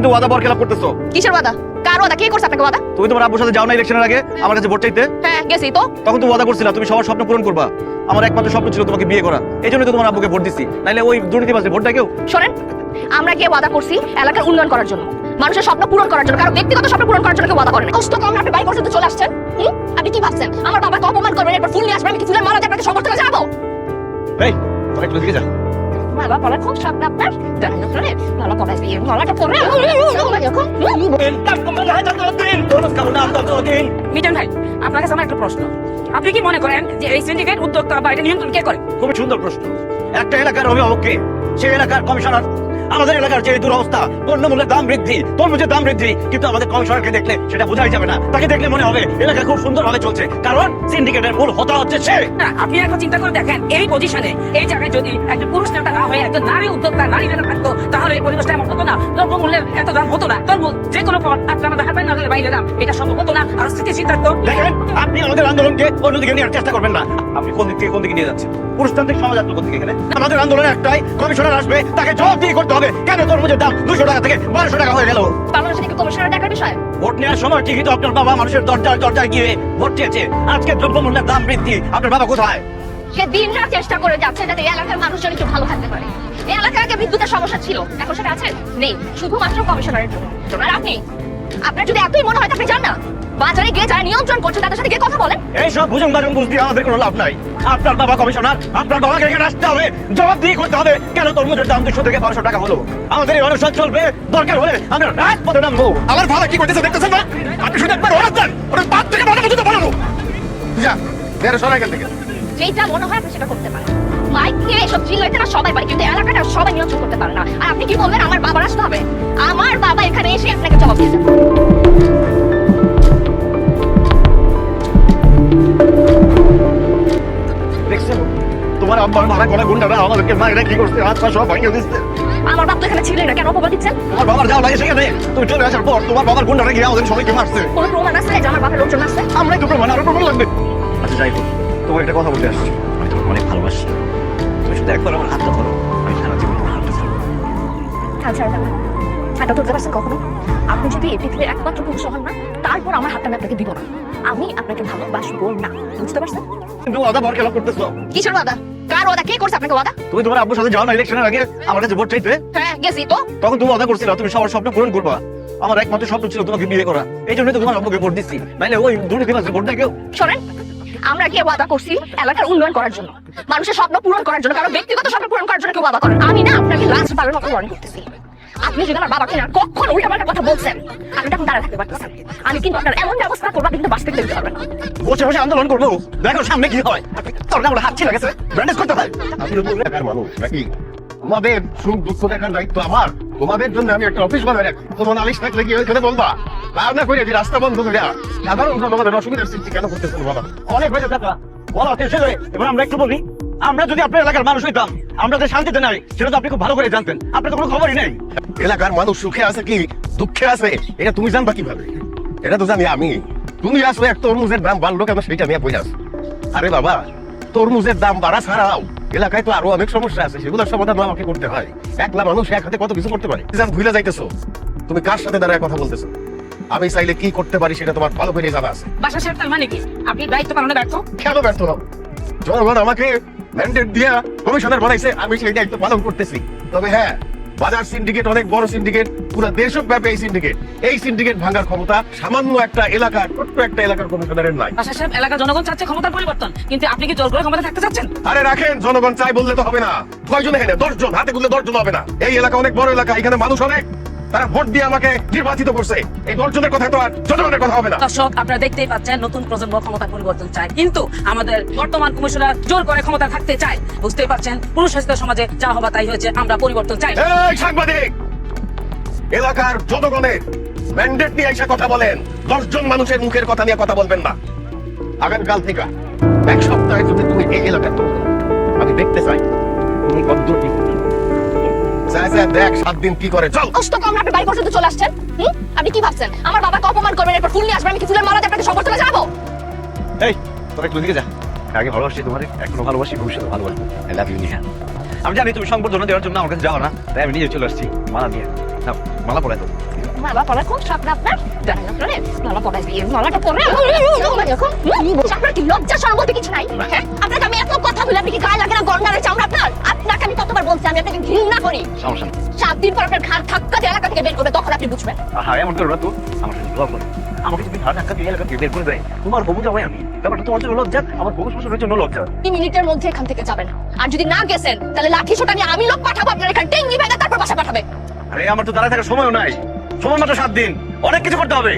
কিন্তু ওয়াদা বরখেলাপ করতেছো। কিসের ওয়াদা? কার ওয়াদা? কে করছে আপনাকে ওয়াদা? তুমি তোমার আব্বুর সাথে যাও না ইলেকশনের আগে আমার কাছে ভোট চাইতে? হ্যাঁ গেছি তো। তখন তুমি ওয়াদা করছিলা তুমি সবার স্বপ্ন পূরণ করবা। আমার একমাত্র স্বপ্ন ছিল তোমাকে বিয়ে করা, এই জন্যই তো তোমার আব্বুকে ভোট দিছি, নাইলে ওই দুর্নীতিবাজে ভোটটা কেউ। শোনেন, আমরা গিয়ে ওয়াদা করছি এলাকার উন্নয়ন করার জন্য, মানুষের স্বপ্ন পূরণ করার জন্য, কারো ব্যক্তিগত স্বপ্ন পূরণ করার জন্য কেউ ওয়াদা করেন। কষ্ট কম আপনি বাড়ি পর্যন্ত চলে আসছেন। আপনি কি ভাবছেন আমার বাবাকে অপমান করবেন, এরপর ফুল নিয়ে আসবেন, আমি কি ফুলের মালা দিয়ে আপনাকে সমর্থনে যাবো? এই তোরা একটু দিকে যা। মালা পরার খুব স্বপ্ন আপনার, জানেন না করে মালা পরাই দিয়ে মালাটা পরে মিজান ভাই, আপনার কাছে আমার একটা প্রশ্ন। আপনি কি মনে করেন যে এই সিন্ডিকেট উদ্যোক্তা বা এটা নিয়ন্ত্রণ কে করে? খুবই সুন্দর প্রশ্ন। একটা এলাকার অভিভাবক কে? সেই এলাকার কমিশনার। আমাদের এলাকার যে দুরবস্থা, পণ্যমূল্যের দাম বৃদ্ধি, তরমুজের দাম বৃদ্ধি, কিন্তু আমাদের কমিশনারকে দেখলে সেটা বোঝাই যাবে না। তাকে দেখলে মনে হবে এলাকা খুব সুন্দরভাবে চলছে, কারণ সিন্ডিকেটের মূল হোতা হচ্ছে সে। না, আপনি এখন চিন্তা করে দেখেন, এই পজিশনে এই জায়গায় যদি একজন পুরুষ নেতা না হয়ে একজন নারী উদ্যোক্তা, নারী নেতা থাকতো, তাহলে এই পরিবেশটা এমন হতো না, দ্রব্যমূল্যের এত দাম হতো না, তরমুজ যে কোনো পথ আপনারা দেখাবেন না বাইরে দাম, এটা সম্ভব হতো না, আর স্থিতিশীল থাকতো। দেখেন, আপনি আমাদের আন্দোলনকে অন্যদিকে নেওয়ার চেষ্টা করবেন না। আপনি কোন দিক থেকে কোন দিকে নিয়ে যাচ্ছেন? পুরুষতান্ত্রিক সমাজ আসলো কোন দিকে? এখানে আমাদের আন্দোলন একটাই, কমিশনার আসবে, তাকে জবাবদিহি করতে হবে। কেন তরমুজের দাম 200 টাকা থেকে 1200 টাকা হয়ে গেল? বাংলাদেশে কি কমিশনার দেখার বিষয়? ভোট নেওয়ার সময় ঠিকই তো আপনার বাবা মানুষের দরজায় দরজায় গিয়ে ভোট চেয়েছে। আজকে দ্রব্যমূল্যের দাম বৃদ্ধি, আপনার বাবা কোথায়? সে দিন রাত চেষ্টা করে যাচ্ছে যাতে এই এলাকার মানুষজন একটু ভালো থাকতে পারে। এই এলাকায় আগে বিদ্যুতের সমস্যা ছিল, এখন সেটা আছে? নেই, শুধুমাত্র কমিশনারের জন্য। আর আপনি, আপনার যদি এতই মনে হয় আপনি যান না, বাজারে গিয়ে যারা নিয়ন্ত্রণ করছে তাদের সাথে গিয়ে কথা বলেন। এইসব ভুজুং বাজুং বুঝতে আমাদের কোনো লাভ নাই। আপনার বাবা কমিশনার, আপনার বাবাকে এখানে আসতে হবে, জবাবদিহি করতে হবে। কেন তরমুজের দাম 200 থেকে 1200 টাকা হলো? আমাদের এই অনশন চলবে, দরকার হলে আমরা রাজপথে নামবো। আমার বাবা কি করতেছে দেখতেছেন না? আপনি শুধু একবার অর্ডার দেন, ওরা বাদ থেকে বাধা পর্যন্ত বানানো। যা, বেরো সরাই এখান থেকে। যেটা মনে হয় আপনি সেটা করতে পারেন। মাইক দিয়ে এসব চিল্লাইতে না সবাই পারে, কিন্তু এলাকাটা সবাই নিয়ন্ত্রণ করতে পারে না। আর আপনি কি বললেন আমার বাবার আসতে হবে? আমার বাবা এখানে এসে আপনাকে জবাব দিয়ে দেবে। দেখছেন তোমার আব্বার মারা করা গুন্ডারা আমাদেরকে মাইরা কি করছে, হাত পা সব ভাঙিয়ে দিচ্ছে। আমার বাপ তো এখানে ছিলেন না, কেন অপবাদ দিচ্ছেন? তোমার বাবার যাওয়া লাগে সেখানে, তুমি চলে আসার পর তোমার বাবার গুন্ডারা গিয়ে আমাদের সবাইকে মারছে। কোনো প্রমাণ আছে যে আমার বাবার লোকজন আছে? আমরাই তো প্রমাণ, আরো প্রমাণ লাগবে। আচ্ছা যাই হোক, তোমার একটা কথা বলতে আসছি। আমি তোমাকে অনেক ভালোবাসি, তুমি শুধু একবার আমার হাতটা ধরো, আমি সারা জীবন তোমার হাতটা ধরবো। আচ্ছা হাতটা ধরতে পারছেন কখনো? আপনি যদি এই পৃথিবীর একমাত্র পুরুষ হন না, তারপর আমার হাতটা আমি আপনাকে দিব না। আমি আপনাকে ভালোবাসবো না, বুঝতে পারছেন? কিন্তু ওয়াদা বরখেলাপ করতেছো। কিসের ওয়াদা? কার ওয়াদা? কে করছে আপনাকে ওয়াদা? তুমি তোমার আব্বুর সাথে যাও না ইলেকশনের আগে আমার কাছে ভোট চাইতে? হ্যাঁ গেছি তো। তখন তুমি ওয়াদা করছিলা তুমি সবার স্বপ্ন পূরণ করবা। আমার একমাত্র স্বপ্ন ছিল তোমাকে বিয়ে করা, এই জন্যই তো তোমার আব্বুকে ভোট দিচ্ছি, নাইলে ওই দুর্নীতিবাজে ভোট দেয় কেউ। শোনেন, আমরা গিয়ে ওয়াদা করছি এলাকার উন্নয়ন করার জন্য, মানুষের স্বপ্ন পূরণ করার জন্য, কারো ব্যক্তিগত স্বপ্ন পূরণ করার জন্য কেউ ওয়াদা করেন। আমি না আপনাকে লাস্ট বারের মতো ওয়ার্নিং করতেছি, আপনি যদি আমার বাবাকে না কখনো উল্টাপাল্টা কথা বলছেন, আমি তখন দাঁড়া থাকতে পারতেছেন। আমি কিন্তু আপনার এমন ব্যবস্থা করবো আপনি কিন্তু বাঁচতে দেখতে পারবেন না। বসে বসে আন্দোলন করবো, দেখো সামনে কি হয়। তোর না হাত ছিল গেছে, ব্যান্ডেজ করতে হয়। আমি তো এলাকার মানুষ নাকি, তোমাদের সুখ দুঃখ দেখার দায়িত্ব আমার। তোমাদের জন্য আমি একটা অফিস বানাই রাখি, তোমার নালিশ থাকলে কি ওইখানে বলবা? না করে যে রাস্তা বন্ধ করে সাধারণ জনগণের অসুবিধার সৃষ্টি কেন করতেছো বাবা? অনেক হয়েছে টাকা বলা শেষ হয়ে, এবার আমরা একটু বলি। আমরা যদি আপনার এলাকার মানুষ হইতাম, আমরা যে শান্তিতে নাই সেটা তো আপনি খুব ভালো করে জানতেন। আপনার তো কোনো খবরই নেই। এলাকার মানুষ সুখে আছে কি দুঃখে আছে এটা তুমি জানবা কিভাবে? এটা তো জানি আমি। তুমি আসলে এক তরমুজের দাম বাড়লো কেন সেটা আমি বোঝাস। আরে বাবা, তরমুজের দাম বাড়া ছাড়াও এলাকায় তো আরো অনেক সমস্যা আছে, সেগুলোর সমাধান আমাকে করতে হয়। একলা মানুষ এক হাতে কত কিছু করতে পারে। ভুলে যাইতেছো তুমি কার সাথে দাঁড়ায় কথা বলতেছো। আমি চাইলে কি করতে পারি সেটা তোমার ভালো করে জানা আছে। বাসা শেষ তার মানে কি? আপনি দায়িত্ব পালনে ব্যর্থ? কেন ব্যর্থ হব? জনগণ আমাকে ম্যান্ডেট দিয়া কমিশনার বানাইছে, আমি সেই দায়িত্ব পালন করতেছি। তবে হ্যাঁ, বাজার সিন্ডিকেট অনেক বড় সিন্ডিকেট, পুরো দেশব্যাপী এই সিন্ডিকেট ভাঙার ক্ষমতা সামান্য একটা এলাকার, ছোট্ট একটা এলাকার কমিশনারের নাই। বাসা সাহেব, এলাকার জনগণ চাচ্ছে ক্ষমতার পরিবর্তন, কিন্তু আপনি কি জোর করে ক্ষমতা থাকতে চাচ্ছেন? আরে রাখেন, জনগণ চাই বললে তো হবে না। কয়জন এখানে? 10 জন, হাতে গুনলে 10 জন হবে না। এই এলাকা অনেক বড় এলাকা, এখানে মানুষ অনেক, তারা ভোট দিয়ে আমাকে নির্বাচিত করছে। এই 10 জনের কথা তো আর জনগণের কথা হবে না। দর্শক, আপনারা দেখতেই পাচ্ছেন নতুন প্রজন্ম ক্ষমতা পরিবর্তন চায়, কিন্তু আমাদের বর্তমান কমিশনার জোর করে ক্ষমতা থাকতে চায়। বুঝতেই পারছেন, পুরুষ শাসিত সমাজে যা হবা তাই হয়েছে। আমরা পরিবর্তন চাই। এই সাংবাদিক, এলাকার জনগণের ম্যান্ডেট নিয়ে এসে কথা বলেন, 10 জন মানুষের মুখের কথা নিয়ে কথা বলবেন না। আগামীকাল থেকে এক সপ্তাহে যদি তুমি এই এলাকার আমি দেখতে চাই তুমি কতদূর কি করছো। দেখ 7 দিন কি করে। চল। কষ্ট কম আপনি বাড়ি পর্যন্ত চলে আসছেন। আপনি কি ভাবছেন আমার বাবাকে অপমান করবেন, এরপর ফুল নিয়ে আসবেন, আমি কি ফুলের মালা দিয়ে আপনাকে সমর্থনে যাবো? এই তোরা একটু দিকে যা। আগে ভালোবাসি তোমার, এখনো ভালোবাসি, ভবিষ্যতে ভালোবাসবো। I love you Niha. আমি জানি তুমি সংবর্ধনা দেওয়ার জন্য আমার কাছে যাও না, তাই আমি নিজে চলে আসছি মালা দিয়ে। নাও, মালা পরাই দাও। মালা পরা কোন স্বপ্ন আপনার? জানেন আপনারে মালা পরাই দিয়ে মালাটা পরে আপনার কি লজ্জা শরম বলতে কিছু নাই? হ্যাঁ, আপনাকে আমি এত কথা বলে আপনি কি গায়ে লাগে না? গন্ডারের চামড়া আপনার। আপনাকে আমি কতবার বলছি আমি আপনাকে ঘৃণা করি। সমস্যা নেই। 7 দিন পর আপনার ঘাড় ধাক্কা দিয়ে এলাকা থেকে বের করবে, তখন আপনি বুঝবেন। হ্যাঁ, এমন করো না তো, আমার সাথে দোয়া করো। আমাকে যদি ঘাড় ধাক্কা দিয়ে এলাকা থেকে বের করে দেয়, তোমার হবু জামাই আমি, ব্যাপারটা তোমার জন্য লজ্জা, আমার হবু শ্বশুরের জন্য লজ্জা। 2 মিনিটের মধ্যে এখান থেকে যাবেন, আর যদি না গেছেন তাহলে লাঠি সোটা নিয়ে আমি লোক পাঠাবো আপনার এখানে, টেঙ্গি ভেঙে তারপর বাসা পাঠাবে। আরে আমার তো দাঁড়ায় থাকার সময়ও নাই, সময় মাত্র 7 দিন, অনেক কিছু করতে হবে।